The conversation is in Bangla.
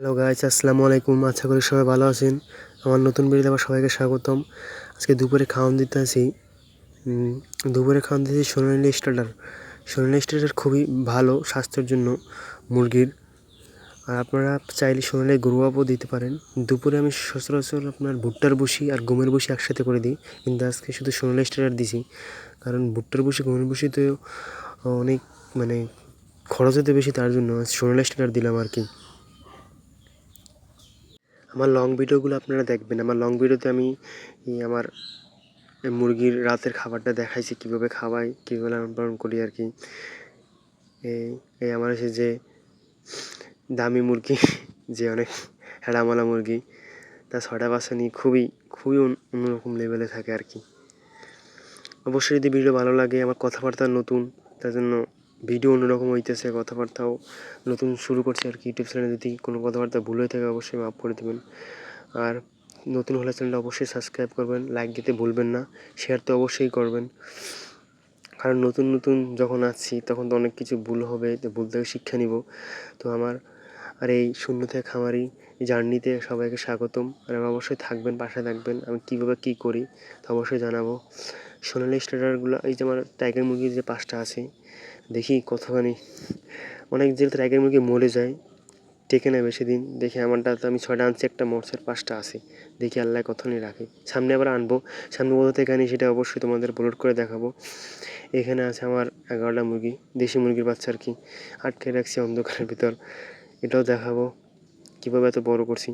হ্যালো গাইস, আসসালামু আলাইকুম। আশা করি সবাই ভালো আছেন। আমার নতুন ভিডিওতে আবার সবাইকে স্বাগতম। আজকে দুপুরে খাওয়ান দিতে আসি। দুপুরে খাওয়ান দিতেছি সোনালি স্টার্টার। সোনালি স্টার্টার খুবই ভালো স্বাস্থ্যের জন্য মুরগির। আর আপনারা চাইলে সোনালি গরু আপও দিতে পারেন। দুপুরে আমি সচরাচর আপনার ভুট্টার ভুসি আর গমের ভুসি একসাথে করে দিই, কিন্তু আজকে শুধু সোনালি স্টার্টার দিছি। কারণ ভুট্টার ভুসি গমের ভুসিতে অনেক খরচ হতে বেশি, তার জন্য সোনালি স্টার্টার দিলাম আর কি। আমার লং ভিডিওগুলো আপনারা দেখবেন। আমার লং ভিডিওতে আমি আমার মুরগির রাতের খাবারটা দেখাইছি, কীভাবে খাওয়াই, কীভাবে লালন পালন করি আর কি। এই আমার হচ্ছে যে দামি মুরগি, যে অনেক হেড়ামালা মুরগি, তার 6টা বাচ্চা নিয়ে খুবই অন্যরকম লেভেলে থাকে আর কি। অবশ্যই যদি ভিডিও ভালো লাগে, আমার কথাবার্তা নতুন, তার জন্য ভিডিও অন্যরকম হইতেছে, কথাবার্তাও নতুন শুরু করছি আর কি। ইউটিউব চ্যানেলে যদি কোনো কথাবার্তা ভুল হয়ে থাকে অবশ্যই মাফ করে দেবেন। আর নতুন হলে চ্যানেলটা অবশ্যই সাবস্ক্রাইব করবেন, লাইক দিতে ভুলবেন না, শেয়ার তো অবশ্যই করবেন। কারণ নতুন যখন আসছি তখন তো অনেক কিছু ভুল হবে, তো ভুল থেকে শিক্ষা নিব। তো আমার আর এই শূন্য থেকে খামারি জার্নিতে সবাইকে স্বাগতম। আর অবশ্যই থাকবেন, পাশে থাকবেন। আমি কীভাবে কী করি তা অবশ্যই জানাবো। সোনালি স্টার্টারগুলো, এই যে আমার টাইগার মুরগি যে 5টা আছে, দেখি কতখানি, অনেক যে টাইগার মুরগি মরে যায়, টেকে নেয় বেশি দিন। দেখি আমারটা তো আমি 6টা আনছি, একটা মরছে, 5টা আছে। দেখি আল্লাহ কতখানি রাখে। সামনে আবার আনবো, সামনে কোথা থেকে আনি সেটা অবশ্যই তোমাদের আপলোড করে দেখাবো। এখানে আছে আমার 11টা মুরগি, দেশি মুরগির বাচ্চা আর কি, আটকে রাখছি অন্ধকারের ভিতর। এটাও দেখাবো কীভাবে এত বড় করছি।